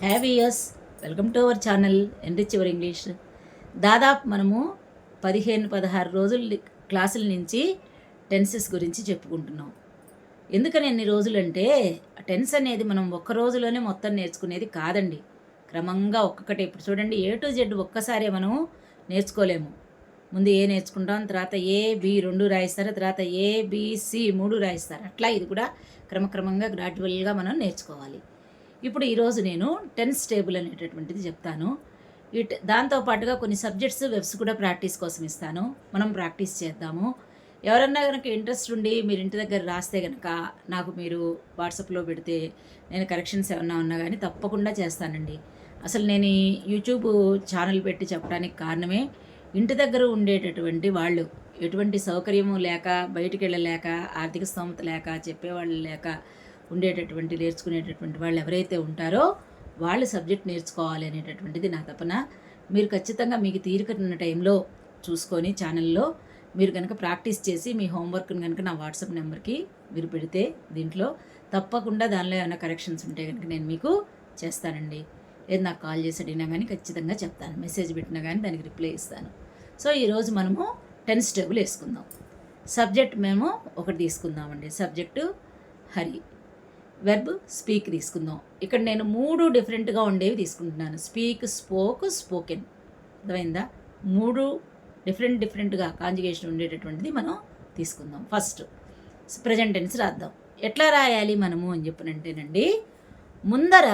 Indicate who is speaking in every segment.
Speaker 1: హ్యావియర్స్ welcome to our channel enrich your English. దాదాపు మనము 15-16 రోజుల క్లాసుల నుంచి టెన్సెస్ గురించి చెప్పుకుంటున్నాం. ఎందుకని ఎన్ని రోజులంటే టెన్స్ అనేది మనం ఒక్క రోజులోనే మొత్తం నేర్చుకునేది కాదండి. క్రమంగా ఒక్కొక్కటి ఇప్పుడు చూడండి, A to Z ఒక్కసారే మనం నేర్చుకోలేము. ముందు ఏ నేర్చుకుంటాం, తర్వాత A, B 2 రాయిస్తారు, తర్వాత ABC 3 రాయిస్తారు. అట్లా ఇది కూడా క్రమక్రమంగా గ్రాడ్యువల్గా మనం నేర్చుకోవాలి. ఇప్పుడు ఈరోజు నేను టెన్స్ టేబుల్ అనేటటువంటిది చెప్తాను. దాంతోపాటుగా కొన్ని సబ్జెక్ట్స్ వెబ్స్ కూడా ప్రాక్టీస్ కోసం ఇస్తాను. మనం ప్రాక్టీస్ చేద్దాము. ఎవరన్నా కనుక ఇంట్రెస్ట్ ఉండి మీరు ఇంటి దగ్గర రాస్తే కనుక నాకు మీరు వాట్సాప్లో పెడితే నేను కరెక్షన్స్ ఏమన్నా ఉన్నా కానీ తప్పకుండా చేస్తానండి. అసలు నేను ఈ యూట్యూబ్ ఛానల్ పెట్టి చెప్పడానికి కారణమే ఇంటి దగ్గర ఉండేటటువంటి వాళ్ళు ఎటువంటి సౌకర్యము లేక, బయటికి వెళ్ళలేక, ఆర్థిక స్తోమత లేక, చెప్పేవాళ్ళు లేక ఉండేటటువంటి నేర్చుకునేటటువంటి వాళ్ళు ఎవరైతే ఉంటారో వాళ్ళు సబ్జెక్ట్ నేర్చుకోవాలి అనేటటువంటిది నా తపన. మీరు ఖచ్చితంగా మీకు తీరికన్న టైంలో చూసుకొని ఛానల్లో మీరు కనుక ప్రాక్టీస్ చేసి మీ హోంవర్క్ని కనుక నా వాట్సాప్ నెంబర్కి మీరు పెడితే దీంట్లో తప్పకుండా దానిలో ఏమైనా కరెక్షన్స్ ఉంటే కనుక నేను మీకు చేస్తానండి. లేదు నాకు కాల్ చేసి అడిగినా కానీ ఖచ్చితంగా చెప్తాను, మెసేజ్ పెట్టినా కానీ దానికి రిప్లై ఇస్తాను. సో ఈరోజు మనము టెన్స్ టేబుల్ వేసుకుందాం. సబ్జెక్ట్ మేము ఒకటి తీసుకుందామండి. సబ్జెక్టు హరి, వెర్బ్ స్పీక్ తీసుకుందాం. ఇక్కడ నేను 3 డిఫరెంట్గా ఉండేవి తీసుకుంటున్నాను. Speak, spoke, spoken. అర్థమైందా? 3 డిఫరెంట్గా కాంజుగేషన్ ఉండేటటువంటిది మనం తీసుకుందాం. ఫస్ట్ ప్రెజెంట్ టెన్స్ రాద్దాం. ఎట్లా రాయాలి మనము అని చెప్పనంటేనండి, ముందర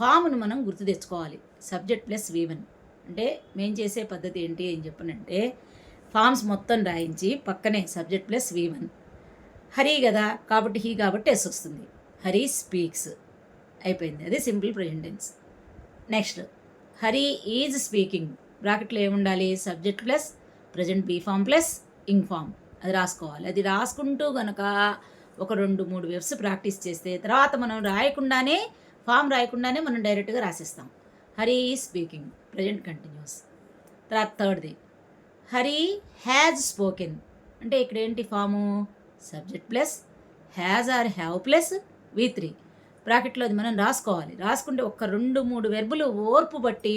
Speaker 1: ఫామ్ను మనం గుర్తు తెచ్చుకోవాలి. సబ్జెక్ట్ ప్లస్ V1 అంటే మేము చేసే పద్ధతి ఏంటి అని చెప్పనంటే, ఫామ్స్ మొత్తం రాయించి పక్కనే సబ్జెక్ట్ ప్లస్ V1. హరి కదా కాబట్టి హీ కాబట్టి ఎస్ వస్తుంది. హరి స్పీక్స్ అయిపోయింది. అది simple present tense. Next Hari is speaking. బ్రాకెట్లో ఏముండాలి? Subject plus present be form plus ing form. అది రాసుకోవాలి. అది రాసుకుంటూ కనుక ఒక 2-3 వెబ్స్ ప్రాక్టీస్ చేస్తే తర్వాత మనం రాయకుండానే, ఫామ్ రాయకుండానే మనం డైరెక్ట్గా రాసేస్తాం. Hari is speaking present continuous. తర్వాత థర్డ్ది హరి హ్యాజ్ స్పోకెన్ అంటే ఇక్కడ ఏంటి form? Subject plus has or have plus V3. బ్రాకెట్లో అది మనం రాసుకోవాలి. రాసుకుంటే ఒక 2-3 వెర్బులు ఓర్పు బట్టి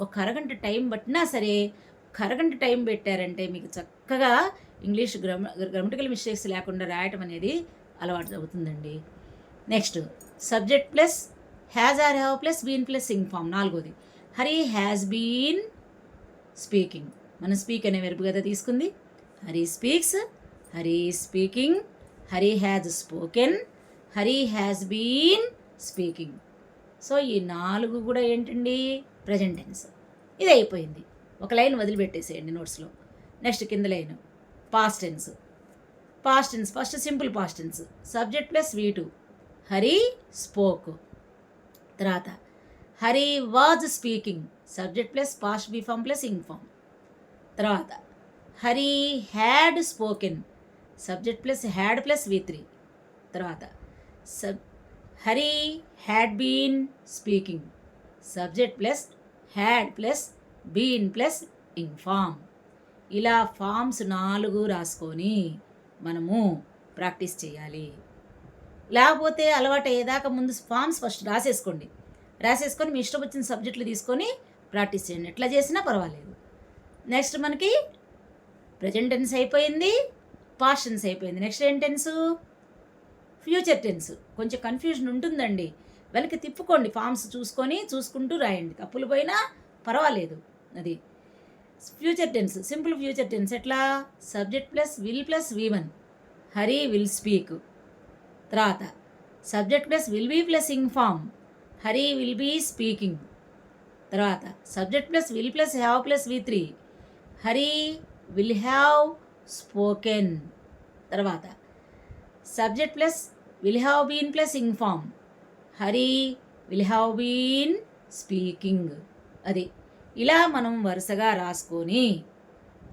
Speaker 1: ఒక అరగంట టైం పట్టినా సరే, ఒక అరగంట టైం పెట్టారంటే మీకు చక్కగా ఇంగ్లీష్ గ్రామటికల్ మిస్టేక్స్ లేకుండా రాయటం అనేది అలవాటు అవుతుందండి. Next subject plus has or have plus been plus ing form. 4వది హరి హ్యాజ్ బీన్ స్పీకింగ్. మనం స్పీక్ అనే వెర్బ్ కదా తీసుకుంది. Hari speaks, Hari speaking, Hari has spoken, Hari has been speaking. So ఈ 4 కూడా ఏంటండి? Present tense. ఇది అయిపోయింది. ఒక లైన్ వదిలిపెట్టేసేయండి నోట్స్లో. నెక్స్ట్ కింద line past tense. Past tense first simple past tense. Subject plus V2 Hari spoke. తర్వాత Hari was speaking. Subject plus past be form plus ing form. తర్వాత Hari had spoken. Subject plus had plus V3. తర్వాత Hari had been speaking. Subject plus had plus been plus ing form. ఇలా forms 4 రాసుకొని మనము practice చేయాలి. లేకపోతే అలవాటు అయ్యేదాకా ముందు ఫామ్స్ ఫస్ట్ రాసేసుకొని మీ ఇష్టం వచ్చిన సబ్జెక్టులు తీసుకొని ప్రాక్టీస్ చేయండి. ఎట్లా చేసినా పర్వాలేదు. నెక్స్ట్ మనకి ప్రజెంట్ టెన్స్ అయిపోయింది, పాస్ట్ టెన్స్ అయిపోయింది. నెక్స్ట్ ఏం టెన్సు? Future tense. కొంచెం కన్ఫ్యూజన్ ఉంటుందండి. వెనక్కి తిప్పుకోండి, ఫామ్స్ చూసుకుంటూ రాయండి. తప్పులు పోయినా పర్వాలేదు. అది future tense. Simple future tense ఎట్లా? Subject plus will plus V1 Hari will speak. తర్వాత subject plus will be plus ing form Hari will be speaking. తర్వాత subject plus will plus have plus V3 Hari will have spoken. తర్వాత subject plus will have been plus ing form Hari will have been speaking. అది ఇలా మనం వరుసగా రాసుకొని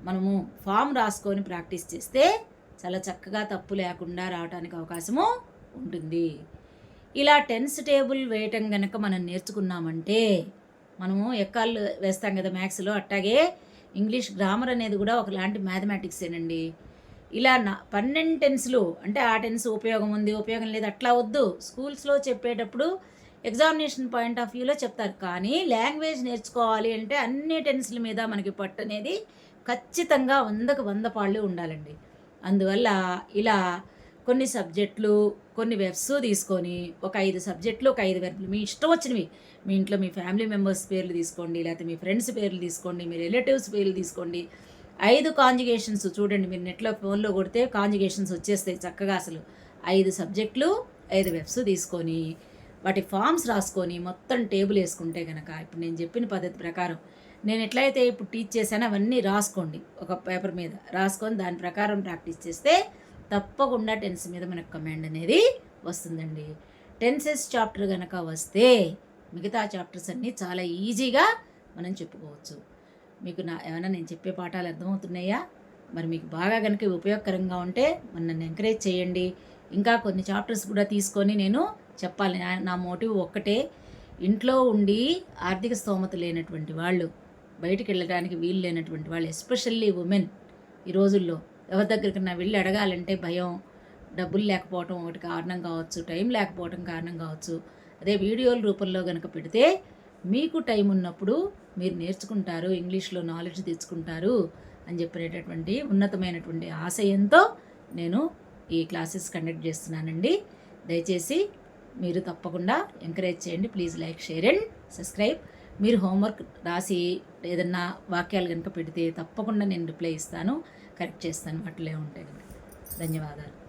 Speaker 1: మనము form రాసుకొని practice చేస్తే చాలా చక్కగా తప్పు లేకుండా రావడానికి అవకాశము ఉంటుంది. ఇలా టెన్స్ టేబుల్ వేయటం కనుక మనం నేర్చుకున్నామంటే, మనము ఎక్కాళ్ళు వేస్తాం కదా మ్యాథ్స్లో, అట్టాగే ఇంగ్లీష్ గ్రామర్ అనేది కూడా ఒకలాంటి మ్యాథమెటిక్సేనండి. ఇలా 12 టెన్స్లు అంటే ఆ టెన్స్ ఉపయోగం ఉంది, ఉపయోగం లేదు అట్లా వద్దు. స్కూల్స్లో చెప్పేటప్పుడు ఎగ్జామినేషన్ పాయింట్ ఆఫ్ వ్యూలో చెప్తారు. కానీ లాంగ్వేజ్ నేర్చుకోవాలి అంటే అన్ని టెన్స్ల మీద మనకి పట్టు అనేది ఖచ్చితంగా 100కి 100 పాళ్ళు ఉండాలండి. అందువల్ల ఇలా కొన్ని సబ్జెక్టులు, కొన్ని వెబ్స్ తీసుకొని ఒక 5 సబ్జెక్టులు, ఒక 5 వెర్బులు మీ ఇష్టం వచ్చినవి, మీ ఇంట్లో మీ ఫ్యామిలీ మెంబర్స్ పేర్లు తీసుకోండి, లేకపోతే మీ ఫ్రెండ్స్ పేర్లు తీసుకోండి, మీ రిలేటివ్స్ పేర్లు తీసుకోండి. 5 కాంజుగేషన్స్ చూడండి, మీరు నెట్లో ఫోన్లో కొడితే కాంజుగేషన్స్ వచ్చేస్తాయి చక్కగా. అసలు 5 సబ్జెక్టులు, 5 వెబ్స్ తీసుకొని వాటి ఫామ్స్ రాసుకొని మొత్తం టేబుల్ వేసుకుంటే కనుక, ఇప్పుడు నేను చెప్పిన పద్ధతి ప్రకారం నేను ఎట్లయితే ఇప్పుడు టీచ్ చేశానో అవన్నీ రాసుకోండి. ఒక పేపర్ మీద రాసుకొని దాని ప్రకారం ప్రాక్టీస్ చేస్తే తప్పకుండా టెన్స్ మీద మనకు కమాండ్ అనేది వస్తుందండి. టెన్సెస్ చాప్టర్ కనుక వస్తే మిగతా చాప్టర్స్ అన్నీ చాలా ఈజీగా మనం చెప్పుకోవచ్చు. మీకు ఏమైనా నేను చెప్పే పాఠాలు అర్థమవుతున్నాయా? మరి మీకు బాగా కనుక ఉపయోగకరంగా ఉంటే నన్ను ఎంకరేజ్ చేయండి. ఇంకా కొన్ని చాప్టర్స్ కూడా తీసుకొని నేను చెప్పాలి. నా మోటివ్ ఒక్కటే, ఇంట్లో ఉండి ఆర్థిక స్తోమత లేనటువంటి వాళ్ళు, బయటికి వెళ్ళడానికి వీలు లేనటువంటి వాళ్ళు, ఎస్పెషల్లీ ఉమెన్ ఈ రోజుల్లో ఎవరి దగ్గరికి వెళ్ళి అడగాలంటే భయం, డబ్బులు లేకపోవటం ఒకటి కారణం కావచ్చు, టైం లేకపోవటం కారణం కావచ్చు. అదే వీడియోల రూపంలో కనుక పెడితే మీకు టైం ఉన్నప్పుడు మీరు నేర్చుకుంటారు, ఇంగ్లీష్లో నాలెడ్జ్ తెచ్చుకుంటారు అని చెప్పినటువంటి ఉన్నతమైనటువంటి ఆశయంతో నేను ఈ క్లాసెస్ కండక్ట్ చేస్తున్నానండి. దయచేసి మీరు తప్పకుండా ఎంకరేజ్ చేయండి. Please like, share and subscribe. మీరు హోంవర్క్ రాసి ఏదన్నా వాక్యాలు కనుక పెడితే తప్పకుండా నేను రిప్లై ఇస్తాను, కరెక్ట్ చేస్తాను. అట్లే ఉంటాయి. ధన్యవాదాలు.